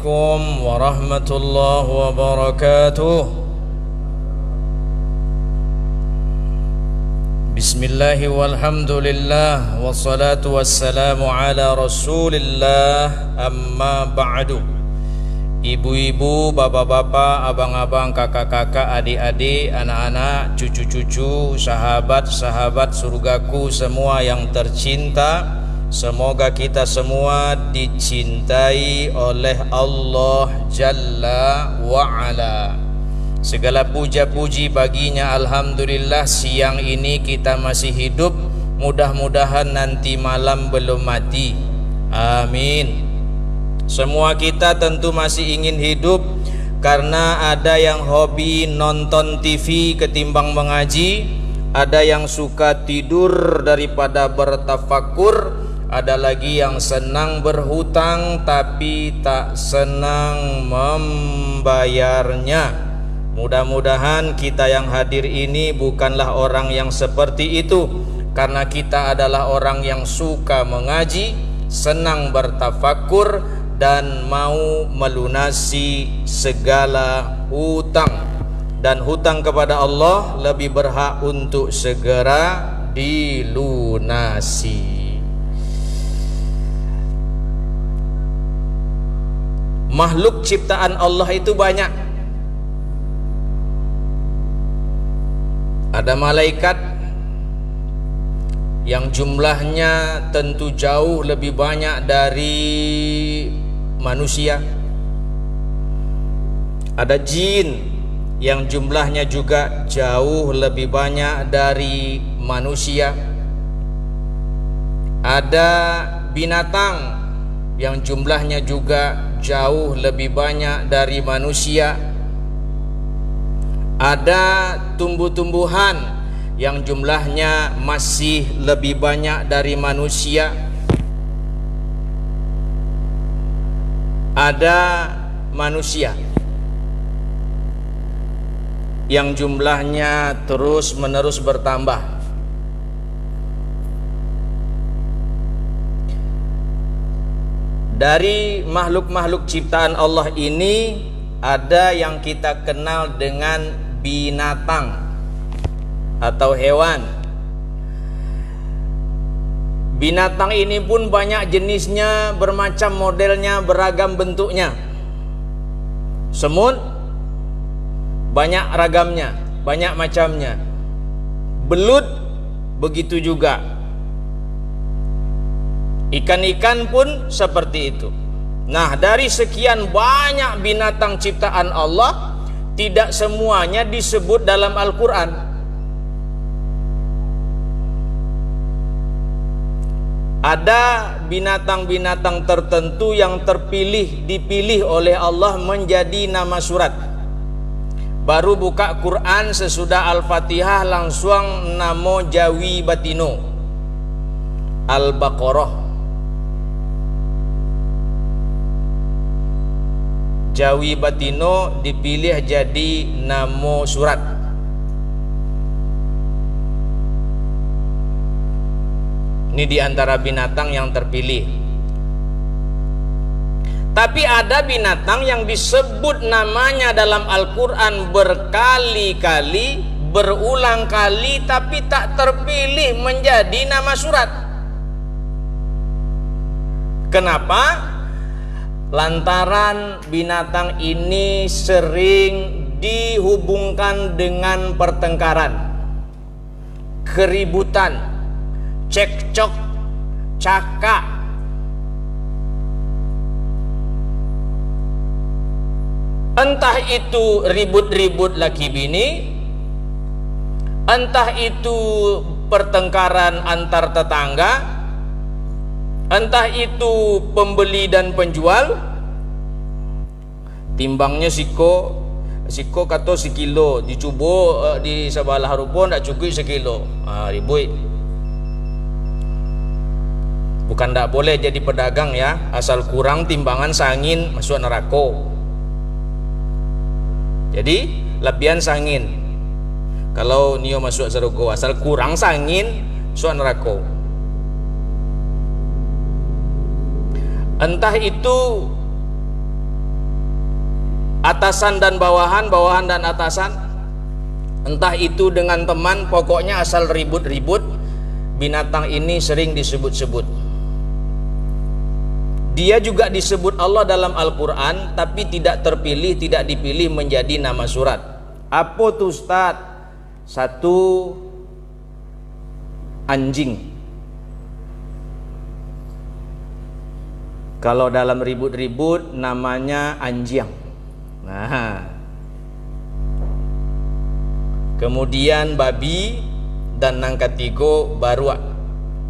عليكم ورحمة الله وبركاته. بسم الله والحمد لله والصلاة والسلام على رسول الله. أما بعد. Ibu-ibu, bapak-bapak, abang-abang, kakak-kakak, adik-adik, anak-anak, cucu-cucu, sahabat-sahabat surgaku semua yang tercinta, semoga kita semua dicintai oleh Allah Jalla wa'ala. Segala puja-puji baginya, alhamdulillah siang ini kita masih hidup. Mudah-mudahan nanti malam belum mati. Amin. Semua kita tentu masih ingin hidup, karena ada yang hobi nonton TV ketimbang mengaji, ada yang suka tidur daripada bertafakur, ada lagi yang senang berhutang tapi tak senang membayarnya. Mudah-mudahan kita yang hadir ini bukanlah orang yang seperti itu, karena kita adalah orang yang suka mengaji, senang bertafakur, dan mau melunasi segala hutang. Dan hutang kepada Allah lebih berhak untuk segera dilunasi. Makhluk ciptaan Allah itu banyak. Ada malaikat yang jumlahnya tentu jauh lebih banyak dari manusia. Ada jin yang jumlahnya juga jauh lebih banyak dari manusia. Ada binatang yang jumlahnya juga jauh lebih banyak dari manusia. Ada tumbuh-tumbuhan yang jumlahnya masih lebih banyak dari manusia. Ada manusia yang jumlahnya terus-menerus bertambah. Dari makhluk-makhluk ciptaan Allah ini ada yang kita kenal dengan binatang atau hewan. Binatang ini pun banyak jenisnya, bermacam modelnya, beragam bentuknya. Semut banyak ragamnya, banyak macamnya. Belut begitu juga. Ikan-ikan pun seperti itu. Nah, dari sekian banyak binatang ciptaan Allah, tidak semuanya disebut dalam Al-Quran. Ada binatang-binatang tertentu yang dipilih oleh Allah menjadi nama surat. Baru buka Quran sesudah Al-Fatihah langsung namo Jawi Batino, Al-Baqarah. Jawi Batino dipilih jadi namo surat. Ini diantara binatang yang terpilih. Tapi ada binatang yang disebut namanya dalam Al-Quran berkali-kali, berulang kali, tapi tak terpilih menjadi nama surat. Kenapa? Lantaran binatang ini sering dihubungkan dengan pertengkaran, keributan, cekcok, cakak. Entah itu ribut-ribut laki bini, entah itu pertengkaran antar tetangga, entah itu pembeli dan penjual. Timbangnya siko kata sekilo, dicubo di sebelah rupon tak cukup sekilo. Ribut. Bukan tak boleh jadi pedagang ya, asal kurang timbangan sangin masuk neraka. Jadi lebihan sangin. Kalau nio masuk surga, asal kurang sangin masuk neraka. Entah itu atasan dan bawahan, bawahan dan atasan, entah itu dengan teman, pokoknya asal ribut-ribut, binatang ini sering disebut-sebut. Dia juga disebut Allah dalam Al-Quran, tapi tidak terpilih, tidak dipilih menjadi nama surat. Apa tuh Ustaz? Satu, anjing. Kalau dalam ribut-ribut namanya anjing. Nah, kemudian babi, dan yang ketiga baruak.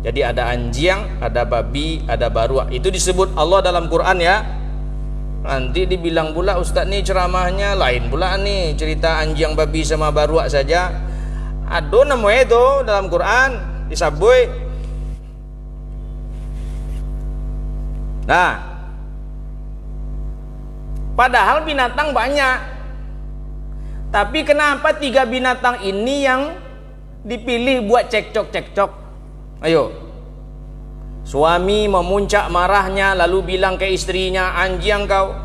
Jadi ada anjing, ada babi, ada baruak. Itu disebut Allah dalam Quran ya. Nanti dibilang pula Ustaz nih ceramahnya lain pula nih, cerita anjing, babi sama baruak saja. Aduh namanya itu dalam Quran disabui. Nah, padahal binatang banyak, tapi kenapa 3 binatang ini yang dipilih buat cekcok-cekcok? Ayo, suami memuncak marahnya lalu bilang ke istrinya, anjing kau.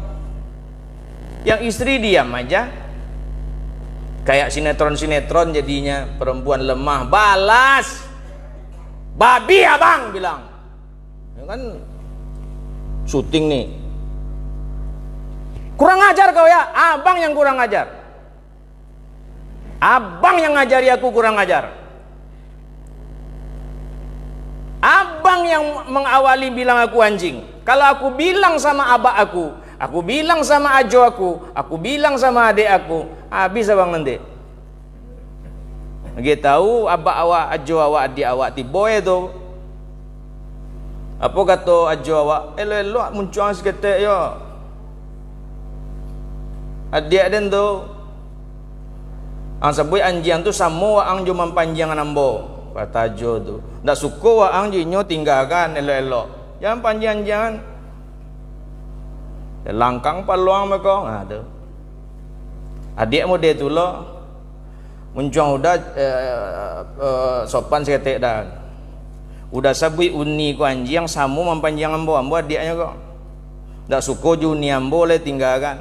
Yang istri diam aja, kayak sinetron-sinetron jadinya, perempuan lemah balas, babi abang bilang, ya kan syuting nih, kurang ajar kau ya, abang yang kurang ajar, abang yang ngajari aku kurang ajar, abang yang mengawali bilang aku anjing. Kalau aku bilang sama abah aku bilang sama ajo aku bilang sama adik aku, habis abang nanti. Lagi tahu abah awak, ajo awak, adik awak tiboy itu. Apa kata ajo awak? Elo muncul seketek yo. Adik den tu. Ang sabui anjing tu sama ang jo mempanjangan ambo. Kata ajo tu. Ndak suka wa ang jinyo tinggalkan elo-elo. Jangan panjang-panjangan. Langkang peluang mereka. Nah tu. Adik model tu lo. Muncul udah sopan seketek dah. Udah sabui uni ku anjing samu mempanjang ambo adiknya kok. Ndak suka juni ambo le tinggalkan.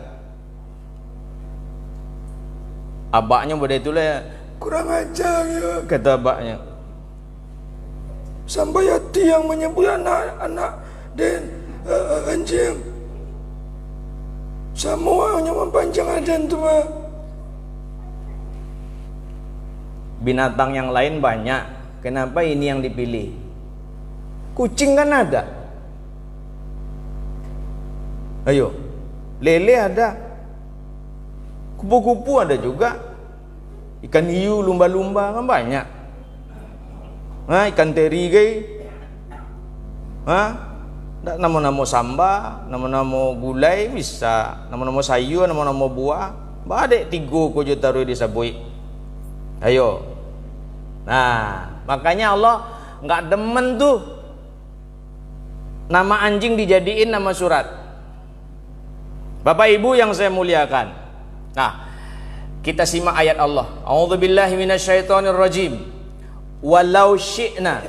Abaknya pada itu lah kurang ajar ya, kata abaknya. Sampai hati yang menyebut anak-anak dan anjing. Semua hanya mempanjang adan tu. Binatang yang lain banyak, kenapa ini yang dipilih? Kucing kan ada, ayo, lele ada, kupu-kupu ada juga, ikan hiu, lumba-lumba kan banyak. Nah, ikan teri gay, nama-nama samba, nama-nama gulai bisa, nama-nama sayur, nama-nama buah, badek 3 ko je taruh di sabui. Ayo, nah makanya Allah nggak demen tuh nama anjing dijadiin nama surat. Bapak Ibu yang saya muliakan. Nah, kita simak ayat Allah. A'udzubillahi minasyaitonirrajim. Walau syi'na.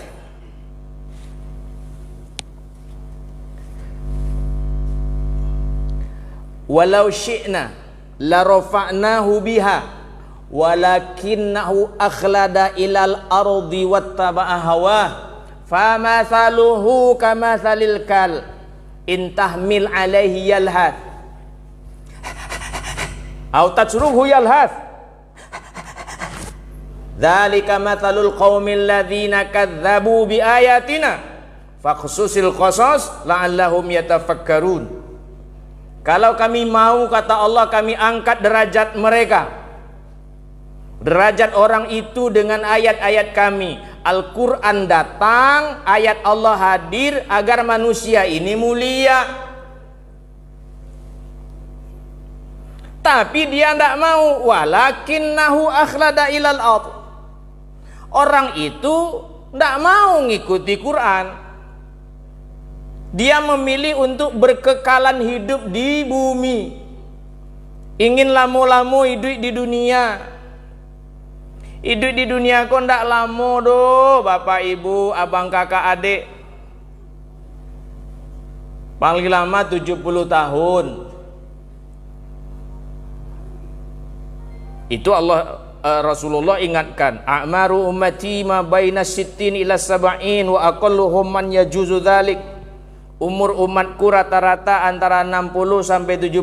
Walau syi'na la rafa'nahu biha walakinnahu akhlada ilal ardi wattaba'a hawah. Famathaluhu kamathalil kal in tahmil alaihi yalhath au tatruhu yalhath dzalika mathalul qaumil ladzina kadzdzabu biayatina faqsusil qasas la'allahum yatafakkarun. Kalau kami mau, kata Allah, kami angkat derajat mereka, derajat orang itu dengan ayat-ayat kami. Al-Quran datang, ayat Allah hadir agar manusia ini mulia. Tapi dia tidak mau. Walakinnahu akhlada ilal ard. Orang itu tidak mau ngikuti Quran. Dia memilih untuk berkekalan hidup di bumi. Ingin lama-lama hidup di dunia. Hidup di dunia kok ndak lama doh, bapak ibu, abang kakak adik. Paling lama 70 tahun. Itu Allah Rasulullah ingatkan, a'maru ummati ma baina sittin ila sab'in wa aqalluhum man yajuzu dzalik. Umur umatku rata-rata antara 60 sampai 70.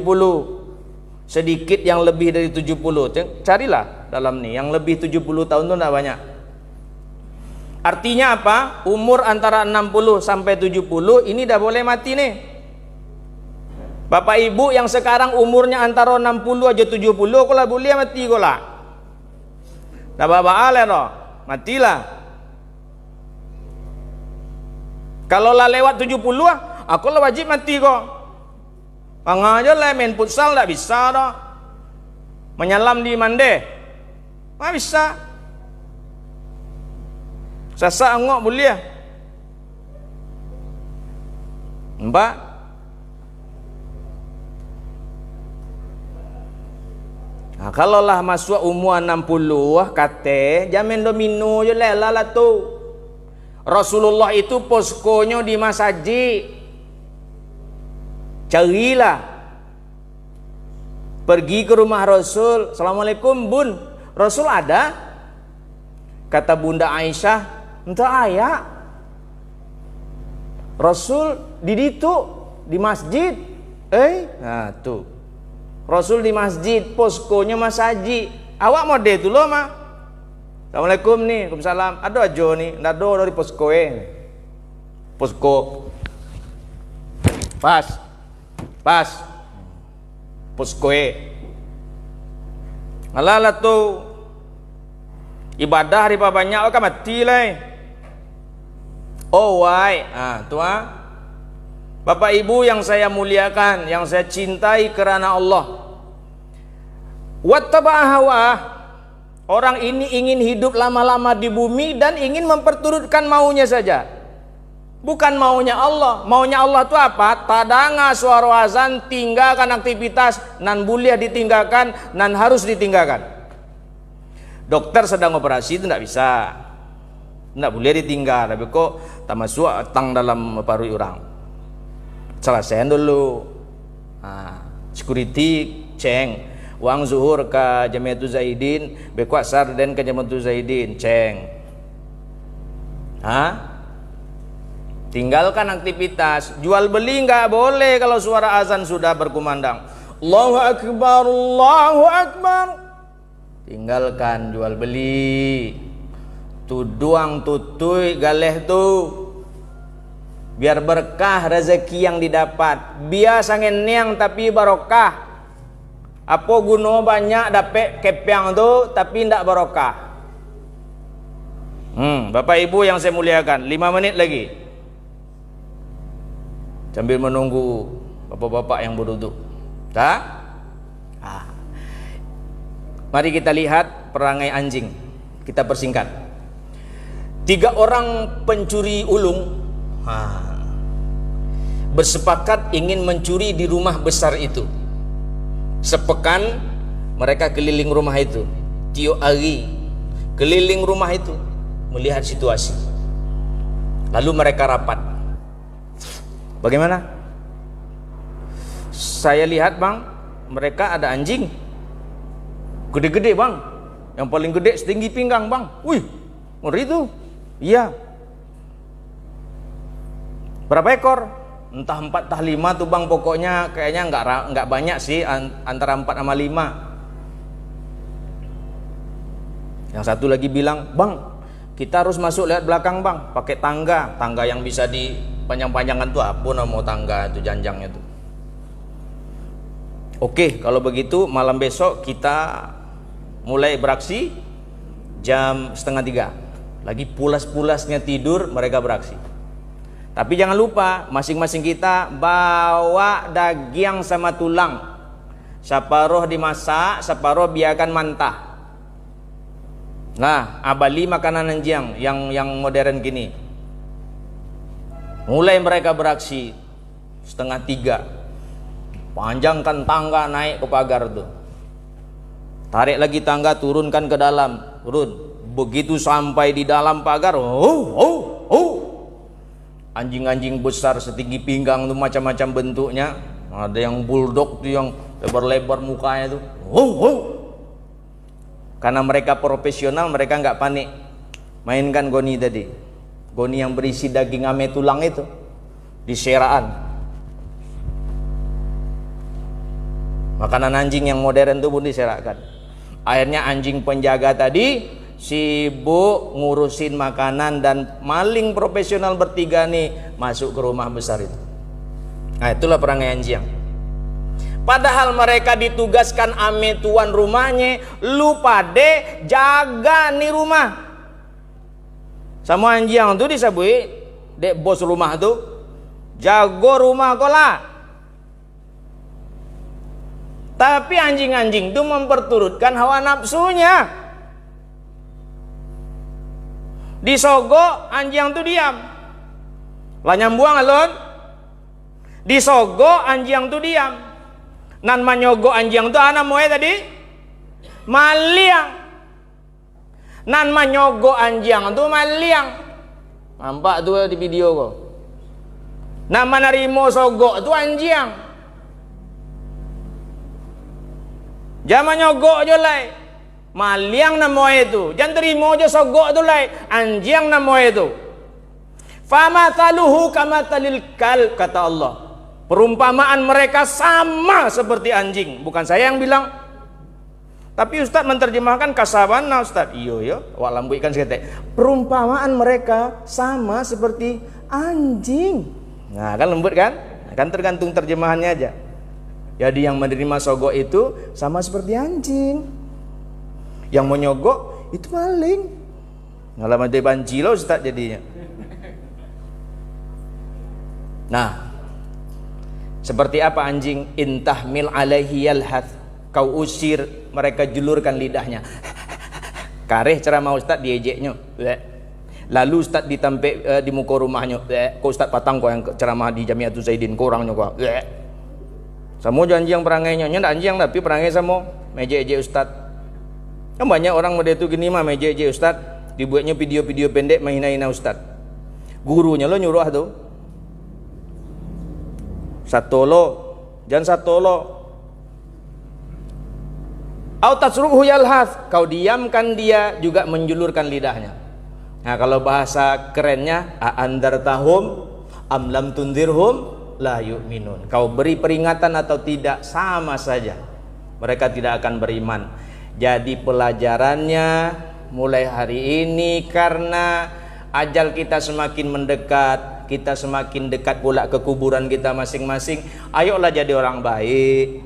Sedikit yang lebih dari 70. Carilah dalam nih, yang lebih 70 tahun itu enggak banyak. Artinya apa? Umur antara 60 sampai 70 ini dah boleh mati nih. Bapak Ibu yang sekarang umurnya antara 60 aja 70, kalau boleh mati kola. Dah bapak loh, matilah. Kalau lah lewat 70 aku lah wajib mati kok. Aja lah main futsal tak bisa dah. Menyelam di mande, tak bisa. Sasa angok boleh. Mbak. Nah, kalau lah masuk umur 60 kate, jamin domino je lah tu. Rasulullah itu poskonya di masjid. Carilah. Pergi ke rumah Rasul. Assalamualaikum bun. Rasul ada? Kata Bunda Aisyah, entah ayah. Rasul di situ di masjid. Nah tuh. Rasul di masjid, poskonya Mas Haji. Awak mode itu loh mah. Assalamualaikum nih, Waalaikumsalam. Ada aja nih, ndak ada dari posko Posko. Pas. Posko Alala tuh ibadah riba banyak kan mati lah. Oh why, Bapak Ibu yang saya muliakan, yang saya cintai karena Allah. Wattaba'a hawa. Orang ini ingin hidup lama-lama di bumi dan ingin memperturutkan maunya saja. Bukan maunya Allah. Maunya Allah itu apa? Tadanga suara azan, tinggalkan aktivitas, nan boleh ditinggalkan, nan harus ditinggalkan. Dokter sedang operasi itu tidak bisa. Tidak boleh ditinggal, tapi kok tak masuk tang dalam paru orang. Selesaikan dulu. Security ceng. Uang zuhur ke Jamiatul Zaidin, bekuat sarden ke Jamiatul Zaidin, ceng. Tinggalkan aktivitas. Jual beli nggak boleh kalau suara azan sudah berkumandang. Allahu Akbar, Allahu Akbar. Tinggalkan jual beli. Tuduang tutui galeh tuh. Biar berkah rezeki yang didapat. Biasa ngenyang tapi barokah. Apa guna banyak dapat kepiang tu tapi tidak barokah. Bapak Ibu yang saya muliakan, 5 menit lagi. Sambil menunggu bapak-bapak yang berduduk. Mari kita lihat perangai anjing. Kita persingkat. 3 orang pencuri ulung bersepakat ingin mencuri di rumah besar itu. Sepekan mereka keliling rumah itu. Tiap hari keliling rumah itu melihat situasi. Lalu mereka rapat. Bagaimana? Saya lihat bang, mereka ada anjing gede-gede bang. Yang paling gede setinggi pinggang bang. Wih, ngeri itu. Iya. Berapa ekor? Entah 4 entah 5 tuh bang, pokoknya kayaknya enggak banyak sih, antara 4 sama 5. Yang satu lagi bilang, bang kita harus masuk lihat belakang bang, pakai tangga yang bisa dipanjang-panjangan tuh, apa nama tangga itu, janjangnya tuh. Oke, kalau begitu malam besok kita mulai beraksi jam 2:30. Lagi pulas-pulasnya tidur mereka beraksi. Tapi jangan lupa, masing-masing kita bawa daging sama tulang. Separuh dimasak, separuh biarkan mentah. Nah, abali makanan anjing yang modern gini. Mulai mereka beraksi 2:30. Panjangkan tangga naik ke pagar tuh. Tarik lagi tangga, turunkan ke dalam. Turun. Begitu sampai di dalam pagar, anjing-anjing besar setinggi pinggang tuh, macam-macam bentuknya. Ada yang bulldog tuh yang lebar-lebar mukanya tuh. Karena mereka profesional, mereka nggak panik. Mainkan goni tadi, goni yang berisi daging ame tulang itu di seraan. Makanan anjing yang modern itu pun diserakan. Akhirnya anjing penjaga tadi sibuk ngurusin makanan, dan maling profesional bertiga nih masuk ke rumah besar itu. Nah, itulah perangai anjing. Padahal mereka ditugaskan ame tuan rumahnya, lu pade jaga nih rumah. Sama anjing tuh disabui dek bos rumah tuh, jago rumah kola. Tapi anjing-anjing itu memperturutkan hawa nafsunya. Disogok anjing tuh diam. Lah nyambuang alon. Disogok anjing tuh diam. Nan manyogok anjing tuh ana moe tadi maliang. Nan manyogok anjing tuh maliang. Nampak tuh di video kok. Nama narimo sogok tuh anjing. Jangan nyogok aja lai. Maliang namo itu. Jangan terima aja sogok tu lai. Anjing namo itu. Famathaluhu kamathalil kalb, kata Allah. Perumpamaan mereka sama seperti anjing. Bukan saya yang bilang. Tapi Ustaz menerjemahkan kasabana Ustaz. Iyo wak lambu ikan seketek. Perumpamaan mereka sama seperti anjing. Nah kan lembut kan? Kan tergantung terjemahannya aja. Jadi yang menerima sogok itu sama seperti anjing. Yang menyogok itu maling. Ngalaman dia banci loh Ustaz jadinya. Nah, seperti apa anjing? Intahmil alaihi yalhath. Kau usir, mereka julurkan lidahnya. Kareh ceramah Ustaz diejeknya. Lalu Ustaz ditampek di muka rumahnya. Kau Ustaz patang kau yang ceramah di Jamiatul Zaidin, kurangnya kau. Sama anjing perangainya, ndak anjing tapi perangai sama meje-eje Ustaz. Kan banyak orang model itu gini mah meje-eje Ustaz, dibuatnya video-video pendek menghina-hina Ustaz. Gurunya lo nyuruh tuh. Satolo, jangan satolo. Au tasruhu yalhath, kau diamkan dia juga menjulurkan lidahnya. Nah, kalau bahasa kerennya andartahum am lam tundirhum la yu'minun. Kau beri peringatan atau tidak sama saja, mereka tidak akan beriman. Jadi pelajarannya mulai hari ini, karena ajal kita semakin mendekat, kita semakin dekat pula ke kuburan kita masing-masing. Ayolah jadi orang baik.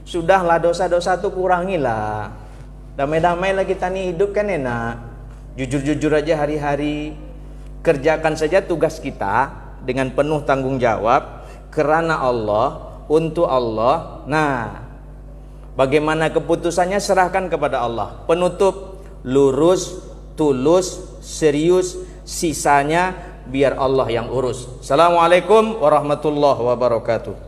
Sudahlah dosa-dosa itu kurangilah. Damai-damailah kita nih, hidup kan enak. Jujur-jujur aja hari-hari. Kerjakan saja tugas kita dengan penuh tanggung jawab, kerana Allah, untuk Allah. Nah, bagaimana keputusannya serahkan kepada Allah. Penutup, lurus, tulus, serius, sisanya biar Allah yang urus. Assalamualaikum warahmatullahi wabarakatuh.